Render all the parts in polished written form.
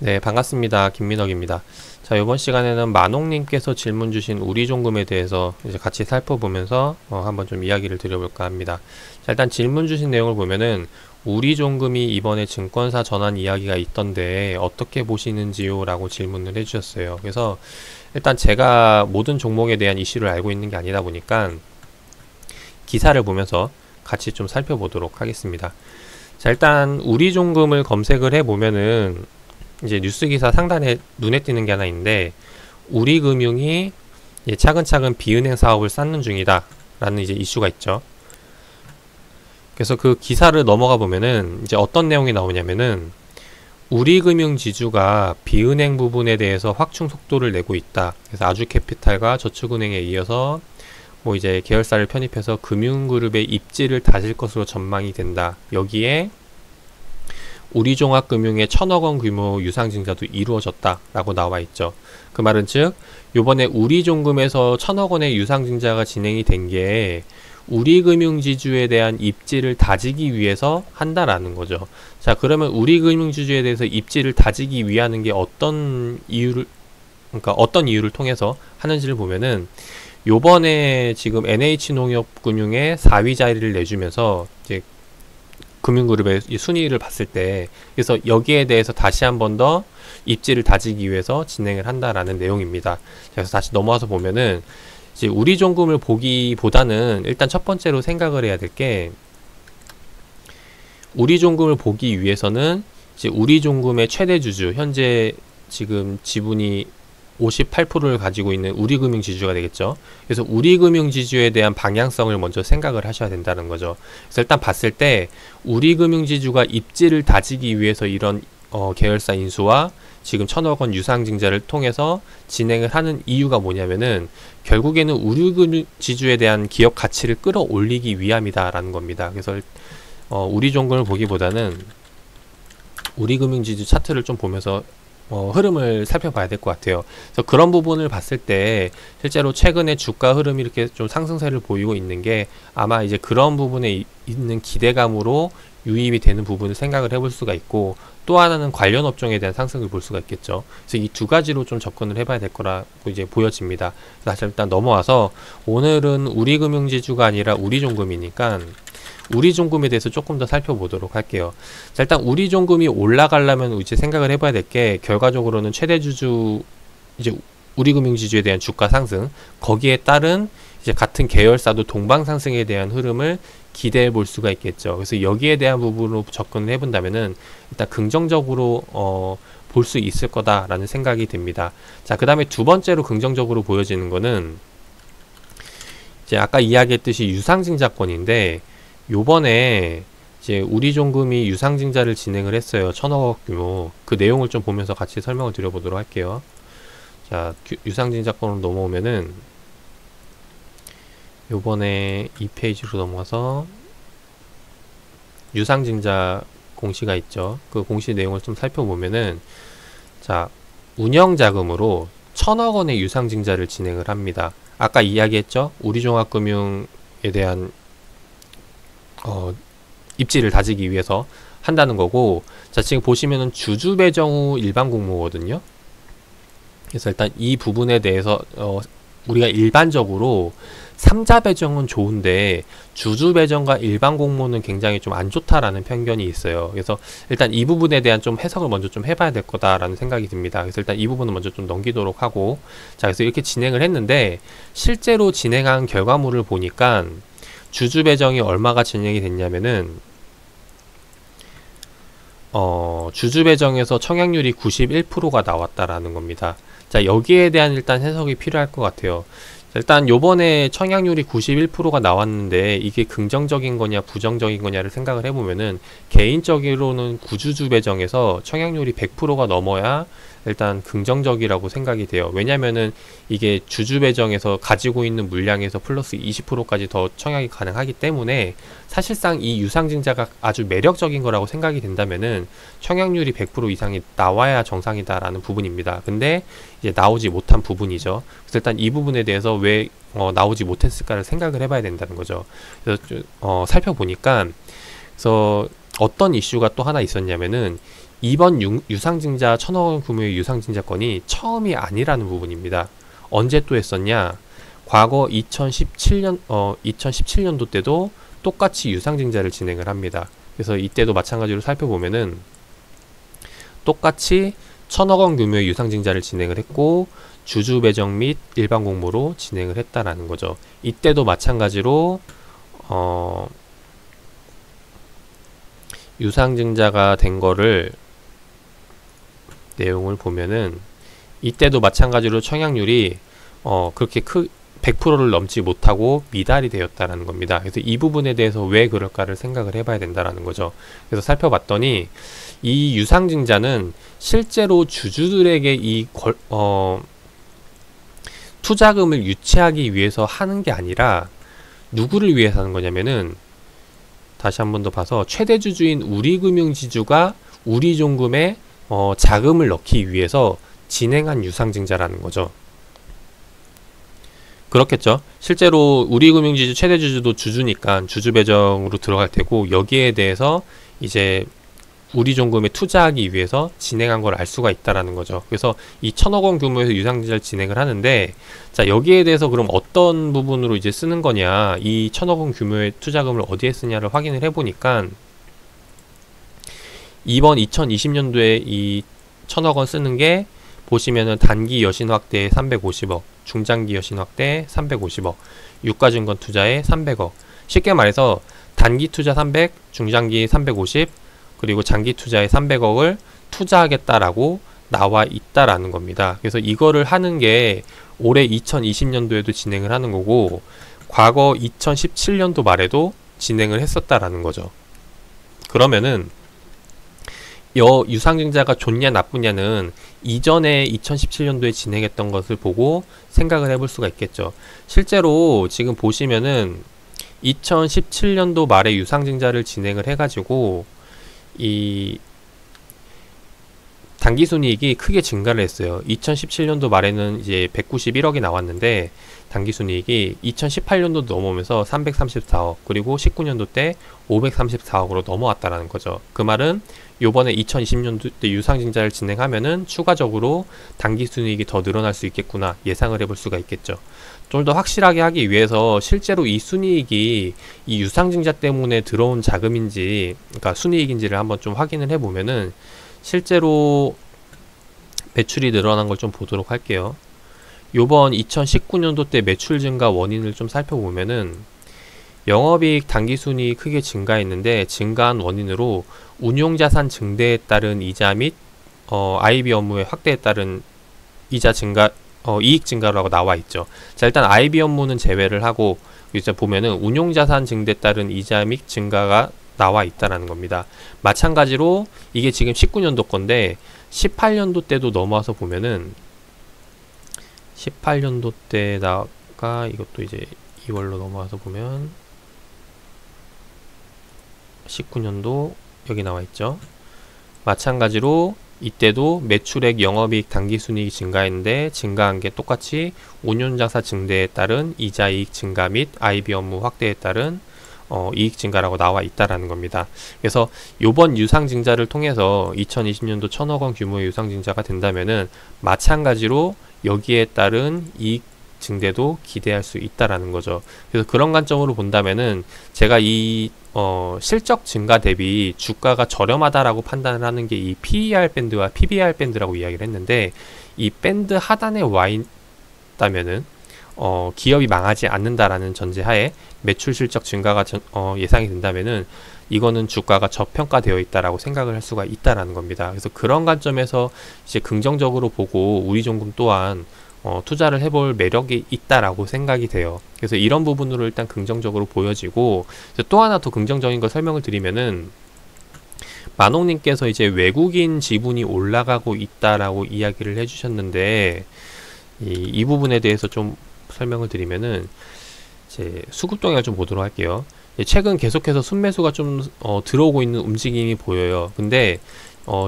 네, 반갑습니다. 김민혁입니다. 자, 이번 시간에는 만옥님께서 질문 주신 우리종금에 대해서 이제 같이 살펴보면서 한번 좀 이야기를 드려볼까 합니다. 자, 일단 질문 주신 내용을 보면은 우리종금이 이번에 증권사 전환 이야기가 있던데 어떻게 보시는지요? 라고 질문을 해주셨어요. 그래서 일단 제가 모든 종목에 대한 이슈를 알고 있는 게 아니다 보니까 기사를 보면서 같이 좀 살펴보도록 하겠습니다. 자, 일단 우리종금을 검색을 해보면은 이제 뉴스 기사 상단에 눈에 띄는 게 하나 있는데, 우리금융이 차근차근 비은행 사업을 쌓는 중이다 라는 이제 이슈가 있죠. 그래서 그 기사를 넘어가 보면은 이제 어떤 내용이 나오냐면은, 우리금융지주가 비은행 부분에 대해서 확충 속도를 내고 있다. 그래서 아주캐피탈과 저축은행에 이어서 뭐 이제 계열사를 편입해서 금융그룹의 입지를 다질 것으로 전망이 된다. 여기에 우리종합금융의 1,000억원 규모 유상증자도 이루어졌다라고 나와 있죠. 그 말은 즉 요번에 우리종금에서 1,000억원의 유상증자가 진행이 된 게 우리금융지주에 대한 입지를 다지기 위해서 한다라는 거죠. 자, 그러면 우리금융지주에 대해서 입지를 다지기 위하는 게 어떤 이유를 통해서 하는지를 보면은, 요번에 지금 NH농협금융의 4위 자리를 내주면서 이제 금융그룹의 순위를 봤을 때, 그래서 여기에 대해서 다시 한 번 더 입지를 다지기 위해서 진행을 한다라는 내용입니다. 그래서 다시 넘어와서 보면은 이제 우리종금을 보기보다는 일단 첫 번째로 생각을 해야 될 게, 우리종금을 보기 위해서는 이제 우리종금의 최대 주주, 현재 지금 지분이 58%를 가지고 있는 우리금융지주가 되겠죠. 그래서 우리금융지주에 대한 방향성을 먼저 생각을 하셔야 된다는 거죠. 그래서 일단 봤을 때 우리금융지주가 입지를 다지기 위해서 이런 계열사 인수와 지금 1,000억원 유상증자를 통해서 진행을 하는 이유가 뭐냐면은, 결국에는 우리금융지주에 대한 기업 가치를 끌어올리기 위함이다라는 겁니다. 그래서 우리종금을 보기보다는 우리금융지주 차트를 좀 보면서 흐름을 살펴봐야 될 것 같아요. 그래서 그런 부분을 봤을 때 실제로 최근에 주가 흐름이 이렇게 좀 상승세를 보이고 있는 게, 아마 이제 그런 부분에 있는 기대감으로 유입이 되는 부분을 생각을 해볼 수가 있고, 또 하나는 관련 업종에 대한 상승을 볼 수가 있겠죠. 그래서 이 두 가지로 좀 접근을 해봐야 될 거라고 이제 보여집니다. 그래서 일단 넘어와서 오늘은 우리금융지주가 아니라 우리종금이니까 우리종금에 대해서 조금 더 살펴보도록 할게요. 자, 일단 우리종금이 올라가려면 이제 생각을 해봐야 될 게, 결과적으로는 최대 주주 이제 우리금융지주에 대한 주가 상승, 거기에 따른 이제 같은 계열사도 동방 상승에 대한 흐름을 기대해 볼 수가 있겠죠. 그래서 여기에 대한 부분으로 접근을 해본다면은 일단 긍정적으로 볼 수 있을 거다라는 생각이 듭니다. 자, 그 다음에 두 번째로 긍정적으로 보여지는 거는 이제 아까 이야기했듯이 유상증자권인데, 요번에 이제 우리종금이 유상증자를 진행을 했어요. 1,000억원 규모. 그 내용을 좀 보면서 같이 설명을 드려보도록 할게요. 자, 유상증자권으로 넘어오면은 요번에 이 페이지로 넘어가서 유상증자 공시가 있죠. 그 공시 내용을 좀 살펴보면은, 자, 운영자금으로 1,000억원의 유상증자를 진행을 합니다. 아까 이야기했죠. 우리종합금융에 대한 입지를 다지기 위해서 한다는 거고, 자, 지금 보시면은 주주 배정 후 일반 공모거든요. 그래서 일단 이 부분에 대해서 우리가 일반적으로 3자 배정은 좋은데 주주 배정과 일반 공모는 굉장히 좀 안 좋다라는 편견이 있어요. 그래서 일단 이 부분에 대한 좀 해석을 먼저 좀 해봐야 될 거다라는 생각이 듭니다. 그래서 일단 이 부분은 먼저 좀 넘기도록 하고, 자, 그래서 이렇게 진행을 했는데 실제로 진행한 결과물을 보니까 주주 배정이 얼마가 진행이 됐냐면은 주주 배정에서 청약률이 91%가 나왔다라는 겁니다. 자, 여기에 대한 일단 해석이 필요할 것 같아요. 자, 일단 요번에 청약률이 91%가 나왔는데 이게 긍정적인 거냐 부정적인 거냐를 생각을 해보면은, 개인적으로는 구주주 배정에서 청약률이 100%가 넘어야 일단 긍정적이라고 생각이 돼요. 왜냐면은 이게 주주 배정에서 가지고 있는 물량에서 플러스 20%까지 더 청약이 가능하기 때문에, 사실상 이 유상증자가 아주 매력적인 거라고 생각이 된다면은 청약률이 100% 이상이 나와야 정상이다라는 부분입니다. 근데 이제 나오지 못한 부분이죠. 그래서 일단 이 부분에 대해서 왜 나오지 못했을까를 생각을 해봐야 된다는 거죠. 그래서 살펴보니까, 그래서 어떤 이슈가 또 하나 있었냐면은, 이번 유상증자 1,000억 원 규모의 유상증자 건이 처음이 아니라는 부분입니다. 언제 또 했었냐? 과거 2017년도 때도 똑같이 유상증자를 진행을 합니다. 그래서 이때도 마찬가지로 살펴보면은 똑같이 1,000억 원 규모의 유상증자를 진행을 했고 주주 배정 및 일반 공모로 진행을 했다라는 거죠. 이때도 마찬가지로 유상증자가 된 거를 내용을 보면은 이때도 마찬가지로 청약률이 그렇게 100%를 넘지 못하고 미달이 되었다라는 겁니다. 그래서 이 부분에 대해서 왜 그럴까를 생각을 해봐야 된다라는 거죠. 그래서 살펴봤더니 이 유상증자는 실제로 주주들에게 투자금을 유치하기 위해서 하는 게 아니라 누구를 위해서 하는 거냐면은 다시 한 번 더 봐서 최대 주주인 우리금융지주가 우리종금에 자금을 넣기 위해서 진행한 유상증자라는 거죠. 그렇겠죠. 실제로 우리금융지주 최대 주주도 주주니까 주주 배정으로 들어갈 테고 여기에 대해서 이제 우리종금에 투자하기 위해서 진행한 걸 알 수가 있다라는 거죠. 그래서 이 1,000억 원 규모에서 유상증자를 진행을 하는데 자 여기에 대해서 그럼 어떤 부분으로 이제 쓰는 거냐 이 1,000억 원 규모의 투자금을 어디에 쓰냐를 확인을 해보니까 이번 2020년도에 이 1,000억 원 쓰는 게 보시면은 단기 여신 확대에 350억, 중장기 여신 확대 350억, 유가증권 투자에 300억. 쉽게 말해서 단기 투자 300, 중장기 350, 그리고 장기 투자에 300억을 투자하겠다라고 나와 있다라는 겁니다. 그래서 이거를 하는 게 올해 2020년도에도 진행을 하는 거고 과거 2017년도 말에도 진행을 했었다라는 거죠. 그러면은 유상증자가 좋냐 나쁘냐는 이전에 2017년도에 진행했던 것을 보고 생각을 해볼 수가 있겠죠. 실제로 지금 보시면은 2017년도 말에 유상증자를 진행을 해가지고 이 당기순이익이 크게 증가를 했어요. 2017년도 말에는 이제 191억이 나왔는데 당기순이익이 2018년도 넘어오면서 334억 그리고 19년도 때 534억으로 넘어왔다라는 거죠. 그 말은 요번에 2020년도 때 유상증자를 진행하면은 추가적으로 당기순이익이 더 늘어날 수 있겠구나 예상을 해볼 수가 있겠죠. 좀 더 확실하게 하기 위해서 실제로 이 순이익이 이 유상증자 때문에 들어온 자금인지 그러니까 순이익인지를 한번 좀 확인을 해보면은 실제로 매출이 늘어난 걸 좀 보도록 할게요. 요번 2019년도 때 매출 증가 원인을 좀 살펴보면은 영업이익 당기순이익이 크게 증가했는데 증가한 원인으로 운용자산 증대에 따른 이자 및 IB 업무의 확대에 따른 이자 증가 이익 증가라고 나와 있죠. 자 일단 IB 업무는 제외를 하고 이제 보면은 운용자산 증대에 따른 이자 및 증가가 나와 있다라는 겁니다. 마찬가지로 이게 지금 19년도 건데 18년도 때도 넘어와서 보면은 18년도 때다가 이것도 이제 이걸로 넘어와서 보면 19년도 여기 나와 있죠. 마찬가지로 이때도 매출액 영업이익 당기순이익이 증가했는데 증가한 게 똑같이 운용자산 증대에 따른 이자이익 증가 및 IB 업무 확대에 따른 이익 증가라고 나와 있다라는 겁니다. 그래서 요번 유상증자를 통해서 2020년도 1,000억 원 규모의 유상증자가 된다면은 마찬가지로 여기에 따른 이익 증대도 기대할 수 있다라는 거죠. 그래서 그런 관점으로 본다면은 제가 이 실적 증가 대비 주가가 저렴하다라고 판단을 하는 게 이 PER 밴드와 PBR 밴드라고 이야기를 했는데 이 밴드 하단에 와 있다면은 기업이 망하지 않는다라는 전제하에 매출 실적 증가가 예상이 된다면은 이거는 주가가 저평가되어 있다라고 생각을 할 수가 있다라는 겁니다. 그래서 그런 관점에서 이제 긍정적으로 보고 우리종금 또한 투자를 해볼 매력이 있다라고 생각이 돼요. 그래서 이런 부분으로 일단 긍정적으로 보여지고 또 하나 더 긍정적인 걸 설명을 드리면은 만옥님께서 이제 외국인 지분이 올라가고 있다라고 이야기를 해주셨는데 이 부분에 대해서 좀 설명을 드리면은 이제 수급 동향을 좀 보도록 할게요. 최근 계속해서 순매수가 좀 들어오고 있는 움직임이 보여요. 근데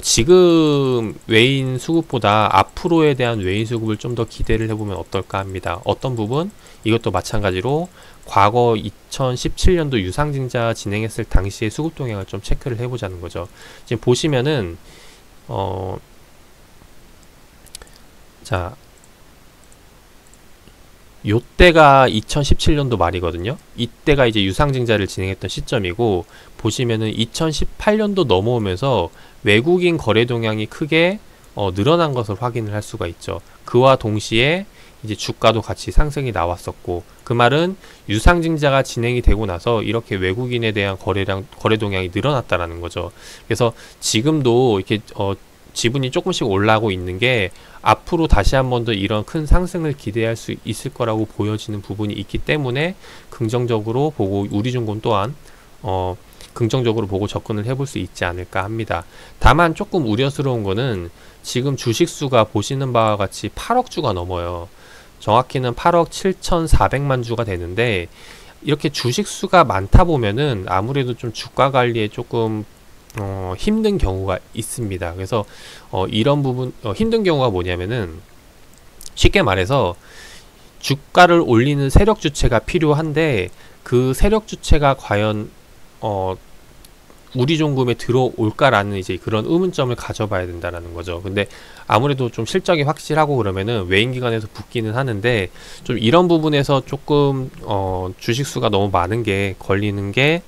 지금 외인 수급보다 앞으로에 대한 외인 수급을 좀 더 기대를 해보면 어떨까 합니다. 어떤 부분? 이것도 마찬가지로 과거 2017년도 유상증자 진행했을 당시의 수급 동향을 좀 체크를 해보자는 거죠. 지금 보시면은 자, 요때가 2017년도 말이거든요. 이때가 이제 유상증자를 진행했던 시점이고, 보시면은 2018년도 넘어오면서 외국인 거래 동향이 크게 늘어난 것을 확인을 할 수가 있죠. 그와 동시에 이제 주가도 같이 상승이 나왔었고, 그 말은 유상증자가 진행이 되고 나서 이렇게 외국인에 대한 거래 동향이 늘어났다라는 거죠. 그래서 지금도 이렇게 지분이 조금씩 올라가고 있는 게 앞으로 다시 한 번 더 이런 큰 상승을 기대할 수 있을 거라고 보여지는 부분이 있기 때문에 긍정적으로 보고 우리증권 또한 긍정적으로 보고 접근을 해볼 수 있지 않을까 합니다. 다만 조금 우려스러운 거는 지금 주식수가 보시는 바와 같이 8억 주가 넘어요. 정확히는 8억 7,400만 주가 되는데, 이렇게 주식수가 많다 보면은 아무래도 좀 주가 관리에 조금 힘든 경우가 있습니다. 그래서 이런 부분 힘든 경우가 뭐냐면은, 쉽게 말해서 주가를 올리는 세력 주체가 필요한데, 그 세력 주체가 과연 우리종금에 들어올까라는 이제 그런 의문점을 가져봐야 된다는 거죠. 근데 아무래도 좀 실적이 확실하고 그러면은 외인기관에서 붙기는 하는데, 좀 이런 부분에서 조금 주식수가 너무 많은 게 걸리는 게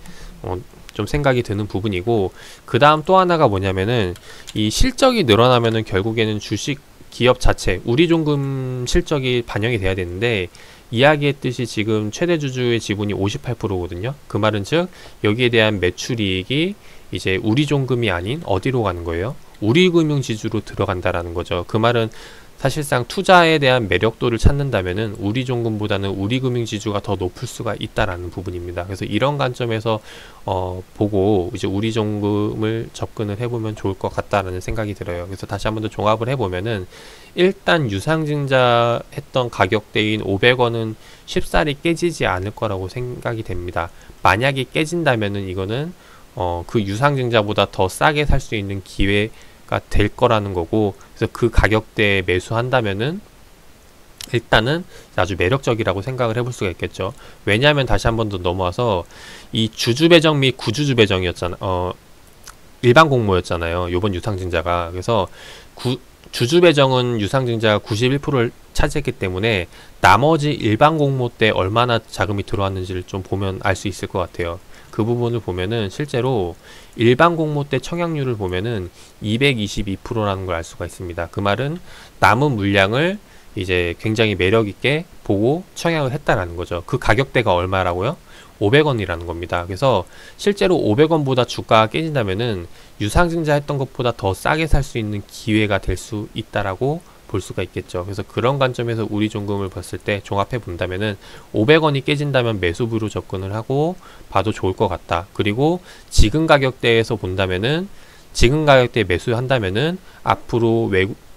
좀 생각이 드는 부분이고, 그 다음 또 하나가 뭐냐면은, 이 실적이 늘어나면은 결국에는 주식 기업 자체 우리종금 실적이 반영이 돼야 되는데, 이야기했듯이 지금 최대 주주의 지분이 58%거든요. 그 말은 즉 여기에 대한 매출이익이 이제 우리종금이 아닌 어디로 가는 거예요? 우리금융지주로 들어간다라는 거죠. 그 말은 사실상 투자에 대한 매력도를 찾는다면은 우리종금보다는 우리금융지주가 더 높을 수가 있다라는 부분입니다. 그래서 이런 관점에서 보고 이제 우리종금을 접근을 해보면 좋을 것 같다라는 생각이 들어요. 그래서 다시 한번 더 종합을 해보면은, 일단 유상증자 했던 가격대인 500원은 쉽사리 깨지지 않을 거라고 생각이 됩니다. 만약에 깨진다면은 이거는 그 유상증자보다 더 싸게 살 수 있는 기회가 될 거라는 거고, 그래서 그 가격대에 매수한다면은 일단은 아주 매력적이라고 생각을 해볼 수가 있겠죠. 왜냐하면 다시 한 번 더 넘어와서 이 주주 배정 및 구주주 배정이었잖아. 일반 공모였잖아요. 요번 유상증자가. 그래서 주주 배정은 유상증자가 91%를 차지했기 때문에 나머지 일반 공모 때 얼마나 자금이 들어왔는지를 좀 보면 알 수 있을 것 같아요. 그 부분을 보면은 실제로 일반 공모 때 청약률을 보면은 222%라는 걸 알 수가 있습니다. 그 말은 남은 물량을 이제 굉장히 매력 있게 보고 청약을 했다라는 거죠. 그 가격대가 얼마라고요? 500원이라는 겁니다. 그래서 실제로 500원보다 주가가 깨진다면은 유상증자 했던 것보다 더 싸게 살 수 있는 기회가 될 수 있다라고 볼 수가 있겠죠. 그래서 그런 관점에서 우리종금을 봤을 때 종합해 본다면은 500원이 깨진다면 매수부로 접근을 하고 봐도 좋을 것 같다. 그리고 지금 가격대에서 본다면은, 지금 가격대에 매수한다면은 앞으로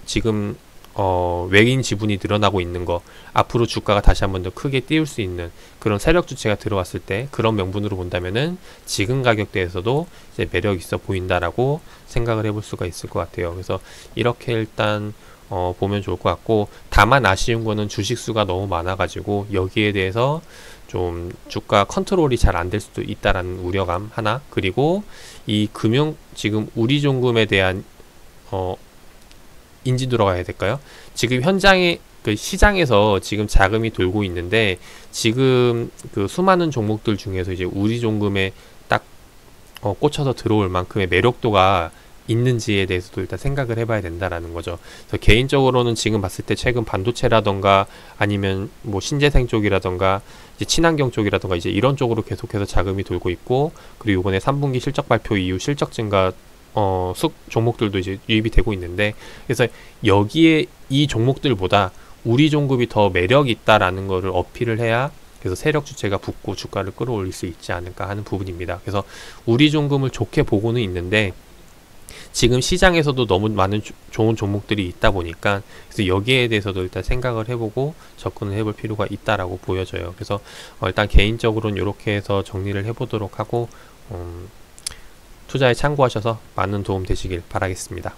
지금 외인 지분이 늘어나고 있는 거, 앞으로 주가가 다시 한번 더 크게 띄울 수 있는 그런 세력 주체가 들어왔을 때 그런 명분으로 본다면은 지금 가격대에서도 이제 매력 있어 보인다라고 생각을 해볼 수가 있을 것 같아요. 그래서 이렇게 일단 보면 좋을 것 같고, 다만 아쉬운 거는 주식수가 너무 많아가지고 여기에 대해서 좀 주가 컨트롤이 잘 안 될 수도 있다라는 우려감 하나, 그리고 이 지금 우리종금에 대한 인지도라고 해야 될까요? 지금 현장에 그 시장에서 지금 자금이 돌고 있는데, 지금 그 수많은 종목들 중에서 이제 우리종금에 딱 꽂혀서 들어올 만큼의 매력도가 있는지에 대해서도 일단 생각을 해봐야 된다라는 거죠. 그래서 개인적으로는 지금 봤을 때 최근 반도체라던가 아니면 뭐 신재생 쪽이라던가 이제 친환경 쪽이라던가 이제 이런 쪽으로 계속해서 자금이 돌고 있고, 그리고 이번에 3분기 실적 발표 이후 실적 증가 종목들도 이제 유입이 되고 있는데, 그래서 여기에 이 종목들보다 우리종금이 더 매력이 있다라는 거를 어필을 해야 그래서 세력 주체가 붙고 주가를 끌어올릴 수 있지 않을까 하는 부분입니다. 그래서 우리종금을 좋게 보고는 있는데, 지금 시장에서도 너무 많은 좋은 종목들이 있다 보니까 그래서 여기에 대해서도 일단 생각을 해보고 접근을 해볼 필요가 있다라고 보여져요. 그래서 일단 개인적으로는 이렇게 해서 정리를 해보도록 하고 투자에 참고하셔서 많은 도움 되시길 바라겠습니다.